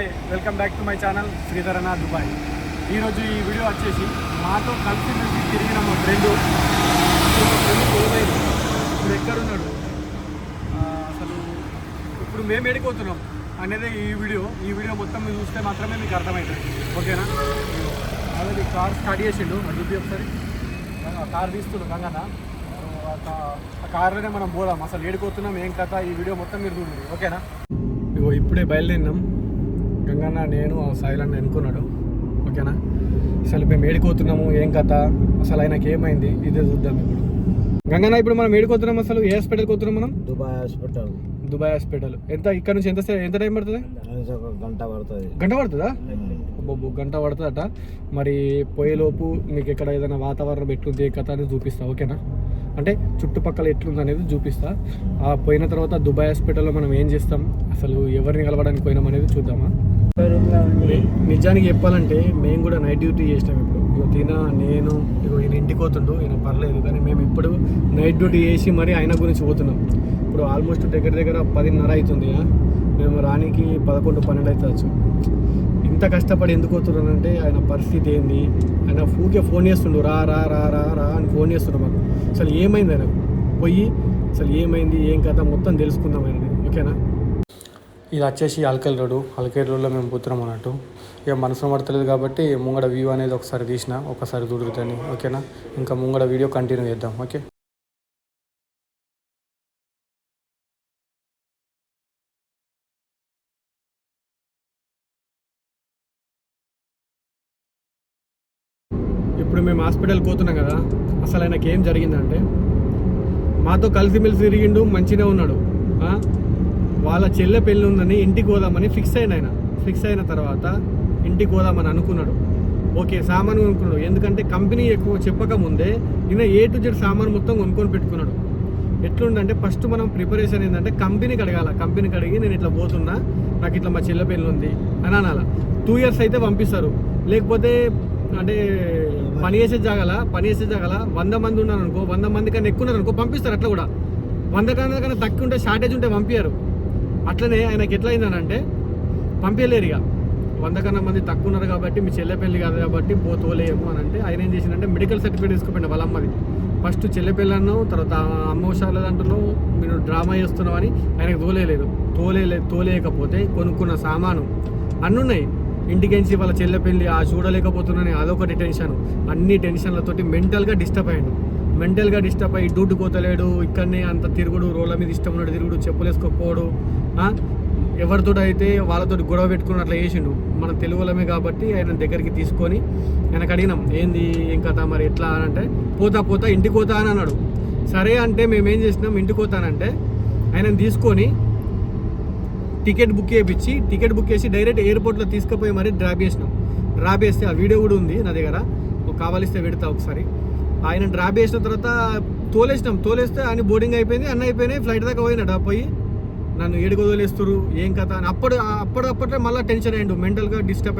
Hi welcome back to my channel Sridharana Dubai. ఈరోజు ఈ video వచ్చేసి మాతో కలిసి తిరిగిన మా ఫ్రెండ్ ఏమైంది, ఇప్పుడు ఎక్కడున్నాడు, అసలు ఇప్పుడు మేము ఎడిపోతున్నాం అనేది ఈ వీడియో మొత్తం మీరు చూస్తే మాత్రమే మీకు అర్థమవుతుంది. ఓకేనా? అలాగే కార్ స్టార్ట్ చేసిండు, అడ్డు ఒకసారి కార్ తీస్తున్నాం గంగన్న. ఆ కార్లోనే మనం పోదాం, అసలు ఏడిపోతున్నాం ఏం కథ ఈ వీడియో మొత్తం మీరు చూడండి. ఓకేనా? ఇగో ఇప్పుడే బయలుదేరినాం. గంగన్న నేను సాయిలన్న అనుకున్నాడు. ఓకేనా? అసలు మేము ఏడిపోతున్నాము ఏం కథ, అసలు ఆయనకి ఏమైంది ఇదే చూద్దాం ఇప్పుడు. గంగన్న ఇప్పుడు మనం ఏడిపోతున్నాం, అసలు ఏ హాస్పిటల్కి పోతున్నాం మనం? Dubai hospital. ఎంత ఇక్కడ నుంచి ఎంత టైం పడుతుంది? గంట పడుతుందా? గంట పడుతుందట. మరి పోయేలోపు మీకు ఎక్కడ ఏదైనా వాతావరణం ఎట్లుంది ఏ కథ అనేది చూపిస్తా. ఓకేనా? అంటే చుట్టుపక్కల ఎట్లుంది అనేది చూపిస్తా. ఆ పోయిన తర్వాత దుబాయ్ హాస్పిటల్లో మనం ఏం చేస్తాం, అసలు ఎవరిని కలవడానికి పోయినాం అనేది చూద్దామా. నిజానికి చెప్పాలంటే మేము కూడా నైట్ డ్యూటీ చేసినాం. ఇప్పుడు నేను ఈయన ఇంటికి పోతుండు, ఈయన పర్లేదు, కానీ మేము ఇప్పుడు నైట్ డ్యూటీ చేసి మరి ఆయన గురించి పోతున్నాం. ఇప్పుడు ఆల్మోస్ట్ దగ్గర 10:30 అవుతుంది. మేము రానికి 11-12 అవుతుంది. ఇంత కష్టపడి ఎందుకు పోతున్నానంటే ఆయన పరిస్థితి ఏంది, ఆయన ఊకే ఫోన్ చేస్తుండు, రా రా రా రా రా అని ఫోన్ చేస్తుండు మాకు. అసలు ఏమైంది ఆయనకు, పోయి అసలు ఏమైంది ఏం కథ మొత్తం తెలుసుకుందాం ఆయన. ఓకేనా? ఇది వచ్చేసి అల్కల్ రోడ్లో మేము పోతున్నాం అన్నట్టు. ఇక మనసు పడతలేదు కాబట్టి ముంగడ వ్యూ అనేది ఒకసారి తీసిన, ఒకసారి చూడుతుంది. ఓకేనా? ఇంకా ముంగడ వీడియో కంటిన్యూ చేద్దాం. ఓకే? ఇప్పుడు మేము హాస్పిటల్కి పోతున్నాం కదా. అసలు ఆయనకి ఏం జరిగిందంటే మాతో కలిసిమెలిసి తిరిగిండు, మంచిగా ఉన్నాడు. వాళ్ళ చెల్లె పెళ్ళి ఉందని ఇంటికి పోదామని ఫిక్స్ అయిన తర్వాత ఇంటికి పోదామని అనుకున్నాడు. ఓకే, సామాను కొనుక్కున్నాడు. ఎందుకంటే కంపెనీ ఎక్కువ చెప్పకముందే ఈయన A to Z సామాను మొత్తం కొనుక్కొని పెట్టుకున్నాడు. ఎట్లుందంటే ఫస్ట్ మనం ప్రిపరేషన్ ఏంటంటే కంపెనీకి అడిగి నేను ఇట్లా పోతున్నా, నాకు ఇట్లా మా చెల్లె పెళ్ళి ఉంది అని అనాల. 2 years అయితే పంపిస్తారు. లేకపోతే అంటే పని చేసే జాగాల 100 మంది ఉన్నారు అనుకో, 100 మంది కన్నా ఎక్కువ ఉన్నారు అనుకో పంపిస్తారు. అట్లా కూడా 100 కన్నా తక్కువ ఉంటే, షార్టేజ్ ఉంటే పంపించారు. అట్లనే ఆయనకి ఎట్లా అయిందనంటే పంపించలేరు. ఇక 100 కన్నా మంది తక్కువ ఉన్నారు కాబట్టి మీ చెల్లె పెళ్ళి కాదు కాబట్టి పోతోలేము అని అంటే ఆయన ఏం చేసిందంటే మెడికల్ సర్టిఫికేట్ తీసుకుపోయింది వాళ్ళ అమ్మది. ఫస్ట్ చెల్లె పెళ్ళి అన్నావు, తర్వాత అమ్మోషాల దాంట్లో మీరు డ్రామా చేస్తున్నామని ఆయనకు తోలేయకపోతే కొనుక్కున్న సామాను అన్నున్నాయి. ఇంటికెంచి వాళ్ళ చెల్లె పెళ్ళి చూడలేకపోతున్నాను, అదొకటి టెన్షన్. అన్ని టెన్షన్లతోటి మెంటల్గా డిస్టర్బ్ అయ్యి డ్యూటీ పోతలేడు, ఇక్కడనే అంత తిరుగుడు, రోడ్ల మీద ఇష్టం ఉన్నాడు తిరుగుడు, చెప్పులు వేసుకోకపోవడు, ఎవరితో అయితే వాళ్ళతో గొడవ పెట్టుకుని అట్లా చేసిండు. మనం తెలుగులమే కాబట్టి ఆయన దగ్గరికి తీసుకొని ఆయనకు అడిగినాం, ఏంది ఏం కథ మరి ఎట్లా అని అంటే పోతా ఇంటికి పోతా అని అన్నాడు. సరే అంటే మేమేం చేసినాం, ఇంటికి పోతానంటే ఆయనను తీసుకొని టికెట్ బుక్ చేసి డైరెక్ట్ ఎయిర్పోర్ట్లో తీసుకుపోయి మరి డ్రాప్ చేస్తే ఆ వీడియో కూడా ఉంది నా దగ్గర, కావాలిస్తే పెడతా ఒకసారి. ఆయన డ్రాప్ చేసిన తర్వాత తోలేస్తే ఆయన బోర్డింగ్ అయిపోయింది, అన్నీ అయిపోయినాయి, ఫ్లైట్ దాకా పోయినాడు. పోయి నన్ను ఏడుగు వదిలేస్తారు ఏం కథ అని అప్పటికప్పుడే మళ్ళీ టెన్షన్ అయ్యిండు, మెంటల్గా డిస్టర్బ్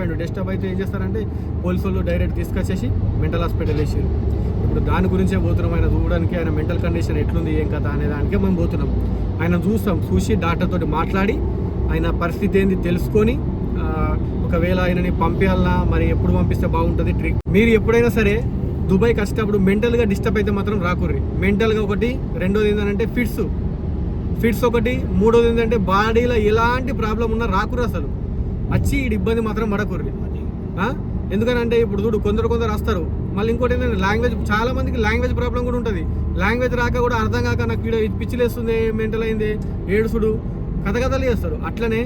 అయితే ఏం చేస్తారంటే పోలీసు వాళ్ళు డైరెక్ట్ తీసుకొచ్చేసి మెంటల్ హాస్పిటల్ వేసారు. ఇప్పుడు దాని గురించే పోతున్నాం, ఆయన చూడడానికి ఆయన మెంటల్ కండిషన్ ఎట్లుంది ఏం కథ అనే దానికే మేము పోతున్నాం. ఆయన చూసి డాక్టర్ తోటి మాట్లాడి ఆయన పరిస్థితి ఏంది తెలుసుకొని ఒకవేళ ఆయనని పంపించాలన్నా మరి ఎప్పుడు పంపిస్తే బాగుంటుంది ట్రిక్. మీరు ఎప్పుడైనా సరే దుబాయ్కి వచ్చేటప్పుడు మెంటల్గా డిస్టర్బ్ అయితే మాత్రం రాకుర్రి. మెంటల్గా ఒకటి, రెండోది ఏంటంటే ఫిట్స్ ఒకటి, మూడోది ఏంటంటే బాడీలో ఎలాంటి ప్రాబ్లం ఉన్నా రాకుర్రి. అసలు వచ్చి ఇబ్బంది మాత్రం పడకుర్రి. ఎందుకనంటే ఇప్పుడు చూడు కొందరు వస్తారు. మళ్ళీ ఇంకోటి ఏంటంటే లాంగ్వేజ్, చాలా మందికి లాంగ్వేజ్ ప్రాబ్లం కూడా ఉంటుంది. లాంగ్వేజ్ రాక కూడా అర్థం కాక నాకు వీడియో పిచ్చిలేస్తుంది, మెంటల్ అయింది, ఏడుసుడు, కథలు చేస్తారు. అట్లనే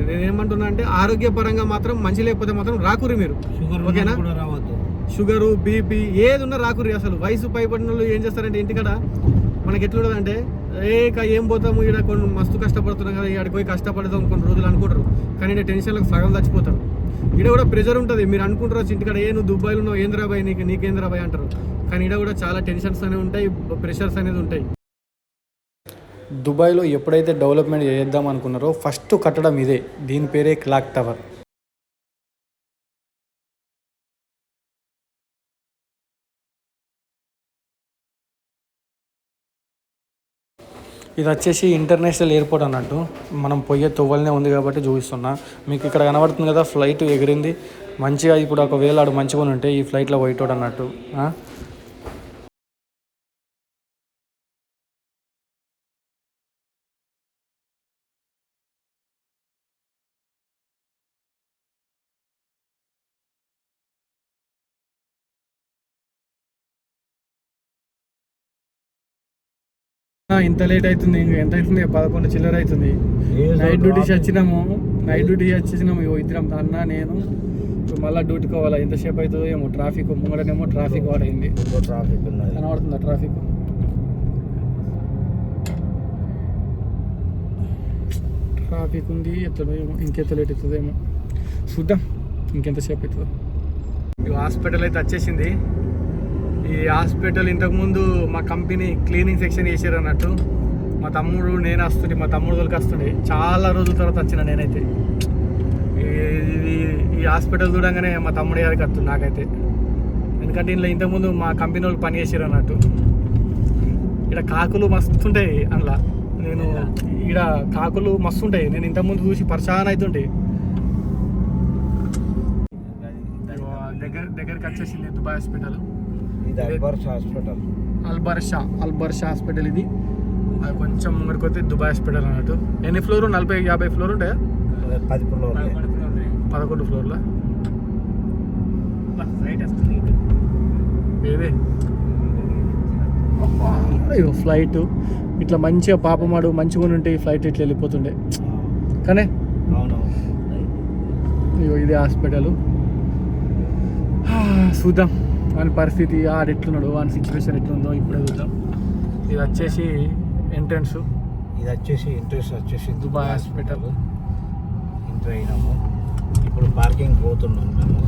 నేనేమంటున్నా అంటే ఆరోగ్యపరంగా మాత్రం మంచి లేకపోతే మాత్రం రాకుర్రి మీరు. ఓకేనా? షుగరు, బీపీ ఏది ఉన్నా రాకుర్రి. అసలు వయసు పైబడిన వాళ్ళు ఏం చేస్తారంటే ఇంటికాడ మనకి ఎట్లుంటుందంటే ఏం పోతాము, ఇక్కడ కొన్ని మస్తు కష్టపడుతున్నాం కదా, ఇక్కడికి పోయి కష్టపడతాం కొన్ని రోజులు అనుకుంటారు, కానీ టెన్షన్లకు సగం చచ్చిపోతారు. ఇక్కడ కూడా ప్రెషర్ ఉంటుంది. మీరు అనుకుంటారు ఇంటికాడ నువ్వు దుబాయ్లో ఉన్నావు, ఏంద్రాబాయ్ నీకేంద్రాబాయ్ అంటారు, కానీ ఇక్కడ కూడా చాలా టెన్షన్స్ అనేవి ఉంటాయి, ప్రెషర్స్ అనేది ఉంటాయి. దుబాయ్లో ఎప్పుడైతే డెవలప్మెంట్ చేద్దాం అనుకున్నారో ఫస్ట్ కట్టడం ఇదే, దీని పేరే క్లాక్ టవర్. ఇది వచ్చేసి ఇంటర్నేషనల్ ఎయిర్పోర్ట్ అన్నట్టు. మనం పోయే తొవ్వలనే ఉంది కాబట్టి చూపిస్తున్నా మీకు. ఇక్కడ కనబడుతుంది కదా ఫ్లైట్ ఎగిరింది మంచిగా. ఇప్పుడు ఒకవేళ ఆడు మంచిగా ఉంటే ఈ ఫ్లైట్లో పోయేటోడు అన్నట్టు. ఇంత లేట్ అవుతుంది. ఎంత అవుతుంది? 11 చిల్లర అవుతుంది. నైట్ డ్యూటీస్ వచ్చినాము. ఇద్దరం, అన్న నేను. మళ్ళీ డ్యూటీకి పోవాలా. ఎంతసేపు అవుతుందో ఏమో. ట్రాఫిక్ ముంగడనేమో ట్రాఫిక్ వాడైంది. కనబడుతుందా ట్రాఫిక్? ట్రాఫిక్ ఉంది. ఎత్తడో ఏమో. ఇంకెంత లేట్ అవుతుందో ఏమో చూద్దాం. ఇంకెంతసేపు అవుతుందో. ఈ హాస్పిటల్ అయితే వచ్చేసింది. ఈ హాస్పిటల్ ఇంతకుముందు మా కంపెనీ క్లీనింగ్ సెక్షన్ చేసారు అన్నట్టు. మా తమ్ముడు నేను వస్తుండే, మా తమ్ముడు వాళ్ళకి వస్తుండే. చాలా రోజుల తర్వాత వచ్చిన నేనైతే. ఈ హాస్పిటల్ చూడంగానే మా తమ్ముడు గారికి వస్తుంది నాకైతే. ఎందుకంటే ఇంట్లో ఇంతకుముందు మా కంపెనీ వాళ్ళు పని చేసారు అన్నట్టు. ఇక్కడ కాకులు మస్తుంటాయి అందులో. ఇక్కడ కాకులు మస్తు ఉంటాయి. నేను ఇంతకుముందు చూసి పరిశాన్ అవుతుంటాయి. దగ్గరికి వచ్చేసింది దుబాయ్ హాస్పిటల్. అల్బర్షా హాస్పిటల్ ఇది. అది కొంచెం ముంగడికి వస్తే దుబాయ్ హాస్పిటల్ అన్నట్టు. ఎన్ని ఫ్లోర్? 40-50 ఫ్లోర్ ఉంటాయా? 11 ఫ్లోర్లా. ఏది అయ్యో ఫ్లైట్ ఇట్లా మంచిగా పాపమాడు మంచిగా ఉంటే ఈ ఫ్లైట్ ఇట్లా వెళ్ళిపోతుండే కానీ. అయ్యో ఇదే హాస్పిటల్. చూద్దాం వాని పరిస్థితి, ఆడెట్లున్నాడు, వాని సిచ్యువేషన్ ఎట్లుందో ఇప్పుడే చూద్దాం. ఇది వచ్చేసి ఎంట్రన్స్. దుబాయ్ హాస్పిటల్ ఎంటర్ అయినాము. ఇప్పుడు పార్కింగ్ పోతున్నాం మేము.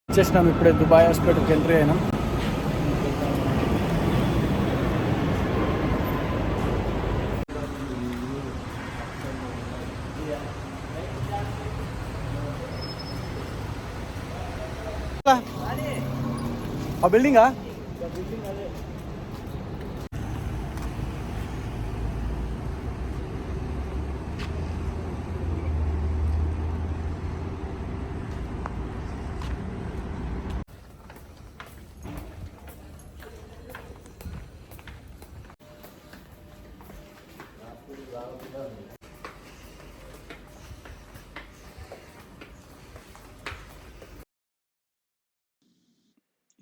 వచ్చేసినాం. ఇప్పుడే దుబాయ్ హాస్పిటల్కి ఎంట్రీ అయినాం. ఆ బిల్డింగా?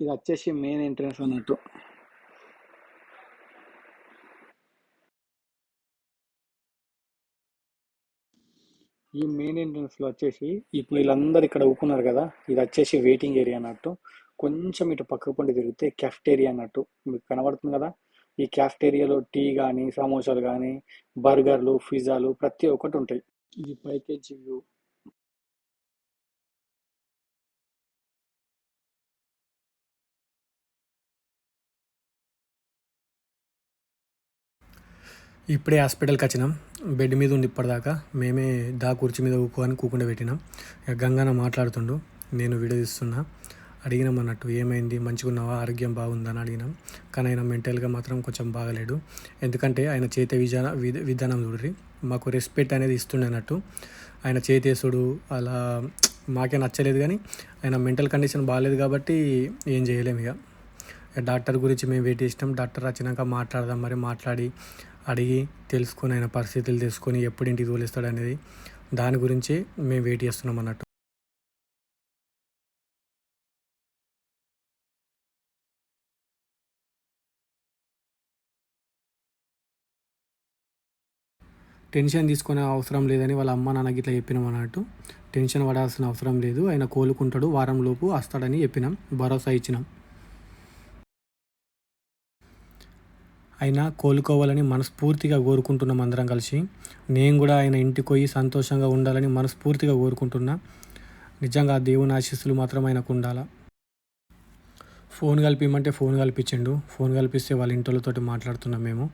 ఇది వచ్చేసి మెయిన్ ఎంట్రన్స్ అన్నట్టు. ఈ మెయిన్ ఎంట్రన్స్లో వచ్చేసి ఇప్పుడు వీళ్ళందరూ ఇక్కడ ఊకున్నారు కదా, ఇది వచ్చేసి వెయిటింగ్ ఏరియా అన్నట్టు. కొంచెం ఇటు పక్క పండి తిరిగితే క్యాఫ్టేరియా అన్నట్టు మీకు కనబడుతుంది కదా. ఈ క్యాఫ్టేరియాలో టీ కానీ, సమోసాలు కానీ, బర్గర్లు, పిజ్జాలు ప్రతి ఒక్కటి ఉంటాయి. ఇది పైకేజీ వ్యూ. ఇప్పుడే హాస్పిటల్కి వచ్చినాం. బెడ్ మీద ఉండి ఇప్పటిదాకా మేమే కుర్చీ మీద కూకుండా పెట్టినాం. ఇక గంగన్న మాట్లాడుతుండు, నేను వీడియో తీస్తున్నా. అడిగినాం అన్నట్టు, ఏమైంది, మంచిగా ఉన్నావా, ఆరోగ్యం బాగుందని అడిగినాం. కానీ ఆయన మెంటల్గా మాత్రం కొంచెం బాగలేడు. ఎందుకంటే ఆయన చేతి విధానం చూడరి, మాకు రెస్పెక్ట్ అనేది ఇస్తుండే అన్నట్టు. ఆయన చేతేసుడు అలా మాకే నచ్చలేదు. కానీ ఆయన మెంటల్ కండిషన్ బాగాలేదు కాబట్టి ఏం చేయలేము. ఇక డాక్టర్ గురించి మేము వెయిట్ చేసినాం. డాక్టర్ వచ్చినాక మాట్లాడదాం, మరి మాట్లాడి అడిగి తెలుసుకొని ఆయన పరిస్థితులు తెలుసుకొని ఎప్పుడు ఇంటికి తోలిస్తాడు అనేది దాని గురించి మేము వెయిట్ చేస్తున్నాం అన్నట్టు. టెన్షన్ తీసుకునే అవసరం లేదని వాళ్ళ అమ్మ నాన్నకి ఇట్లా చెప్పినాం అన్నట్టు. టెన్షన్ పడాల్సిన అవసరం లేదు, ఆయన కోలుకుంటాడు, వారం లోపు వస్తాడని చెప్పినాం, భరోసా ఇచ్చినాం. ఆయన కోలుకోవాలని మనస్ఫూర్తిగా కోరుకుంటున్నాం అందరం కలిసి. నేను కూడా ఆయన ఇంటికి పోయి సంతోషంగా ఉండాలని మనస్ఫూర్తిగా కోరుకుంటున్నా. నిజంగా దేవుని ఆశీస్సులు మాత్రం ఆయనకు ఉండాలా. ఫోన్ కలిపిమంటే ఫోన్ కల్పించిండు. ఫోన్ కల్పిస్తే వాళ్ళ ఇంటితోటి మాట్లాడుతున్నాం మేము.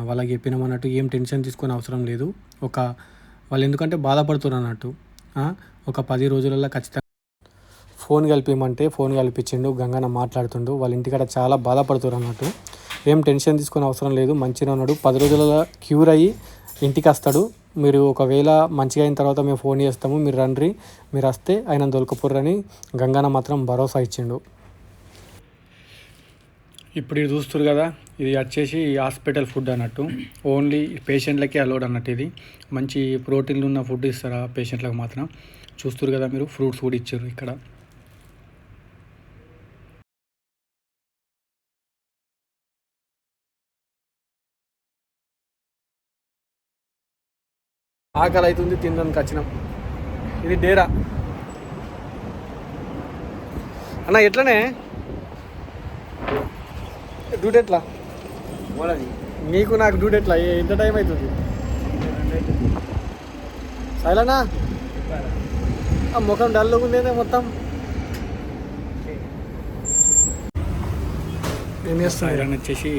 వాళ్ళకి చెప్పినాం అన్నట్టు, ఏం టెన్షన్ తీసుకునే అవసరం లేదు. వాళ్ళు ఎందుకంటే బాధపడుతున్నారు అన్నట్టు. ఒక 10 రోజులలో ఖచ్చితంగా ఫోన్ కలిపిమంటే ఫోన్ కల్పించిండు. గంగన్న మాట్లాడుతుండు, వాళ్ళ ఇంటికాడ చాలా బాధపడుతున్నారు అన్నట్టు. ఏం టెన్షన్ తీసుకునే అవసరం లేదు, మంచిగా ఉన్నాడు, 10 రోజులలో క్యూర్ అయ్యి ఇంటికి వస్తాడు. మీరు ఒకవేళ మంచిగా అయిన తర్వాత మేము ఫోన్ చేస్తాము, మీరు రండి, మీరు వస్తే ఆయన దొరకపోర్రని గంగన్న మాత్రం భరోసా ఇచ్చిండు. ఇప్పుడు ఇది చూస్తారు కదా, ఇది వచ్చేసి హాస్పిటల్ ఫుడ్ అన్నట్టు. ఓన్లీ పేషెంట్లకే అలౌడ్ అన్నట్టు. ఇది మంచి ప్రోటీన్లు ఉన్న ఫుడ్ ఇస్తారు ఆ పేషెంట్లకు మాత్రం. చూస్తారు కదా మీరు, ఫ్రూట్స్ కూడా ఇచ్చారు ఇక్కడ. ఆకలి అవుతుంది, తినడానికి వచ్చినాం. ఇది డేరా అన్న. ఎట్లనే డ్యూటీ ఎట్లా నీకు నాకు డ్యూటీ ఎట్లా, ఎంత టైం అవుతుంది? సైలనా ఆ ముఖం డల్గా ఉంది మొత్తం. ఏం చేస్తాను? సైలన్ వచ్చేసి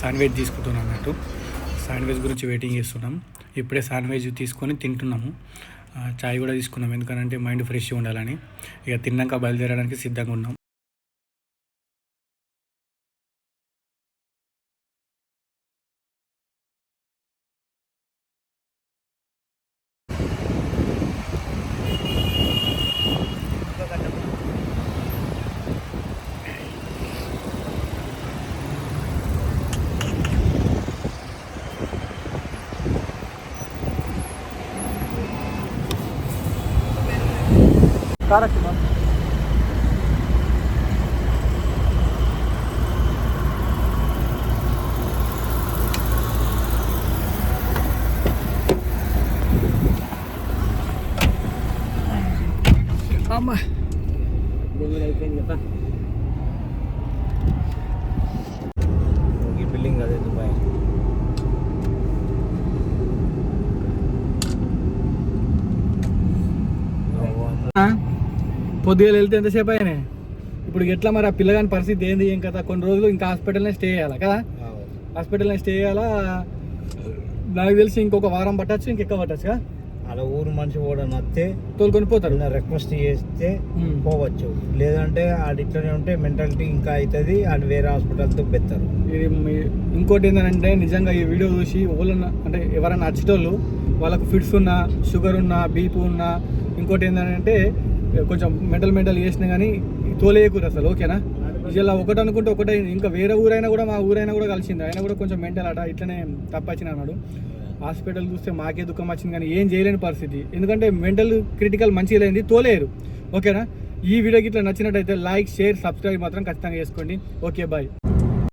శాండ్విచ్ తీసుకుంటున్నాను అన్నట్టు. శాండ్విచ్ గురించి వెయిటింగ్ చేస్తున్నాం. ఇప్పుడే శాండ్విచ్ తీసుకొని తింటున్నాము. చాయ్ కూడా తీసుకున్నాం, ఎందుకంటే మైండ్ ఫ్రెష్గా ఉండాలని. ఇక తిన్నాక బయలుదేరడానికి సిద్ధంగా ఉన్నాం. Correct ma'am. అమ్మా అయిపోయింది కదా. ఈ బిల్డింగ్ అదే దుబాయ్. పొద్దుగా వెళ్తే ఎంతసేపు అయినా. ఇప్పుడు ఎట్లా మరి ఆ పిల్లగాని పరిస్థితి ఏంది, ఏం కదా? కొన్ని రోజులు ఇంకా హాస్పిటల్నే స్టే చేయాలా కదా? హాస్పిటల్నే స్టే చేయాలా. నాకు తెలిసి ఇంకొక వారం పట్టచ్చు, ఇంకెక్క పట్టచ్చు కదా. అలా ఊరు మనిషి కూడా నచ్చితే తోలుకొని పోతారు. రిక్వెస్ట్ చేస్తే పోవచ్చు, లేదంటే ఆడి ఇట్లనే ఉంటే మెంటాలిటీ ఇంకా అవుతుంది, ఆడు వేరే హాస్పిటల్తో పెడతారు. ఇది ఇంకోటి ఏంటంటే, నిజంగా ఈ వీడియో చూసి వాళ్ళన్న అంటే ఎవరైనా నచ్చేటోళ్ళు, వాళ్ళకు ఫిట్స్ ఉన్నా, షుగర్ ఉన్నా, బీపీ ఉన్నా, ఇంకోటి ఏంటంటే కొంచెం మెంటల్ చేసినా కానీ తోలేయకూరు అసలు. ఓకేనా? ఇలా ఒకటి అనుకుంటే ఒకటే. ఇంకా వేరే ఊరైనా కూడా, మా ఊరైనా కూడా కలిసింది. ఆయన కూడా కొంచెం మెంటల్ అట, ఇట్లనే తప్పచ్చిన అన్నాడు. హాస్పిటల్ చూస్తే మాకే దుఃఖం వచ్చింది, కానీ ఏం చేయలేని పరిస్థితి. ఎందుకంటే మెంటల్ క్రిటికల్ మంచిగా లేనిది తోలేరు. ఓకేనా? ఈ వీడియోకి ఇట్లా నచ్చినట్టయితే లైక్ షేర్ సబ్స్క్రైబ్ మాత్రం ఖచ్చితంగా చేసుకోండి. Okay bye.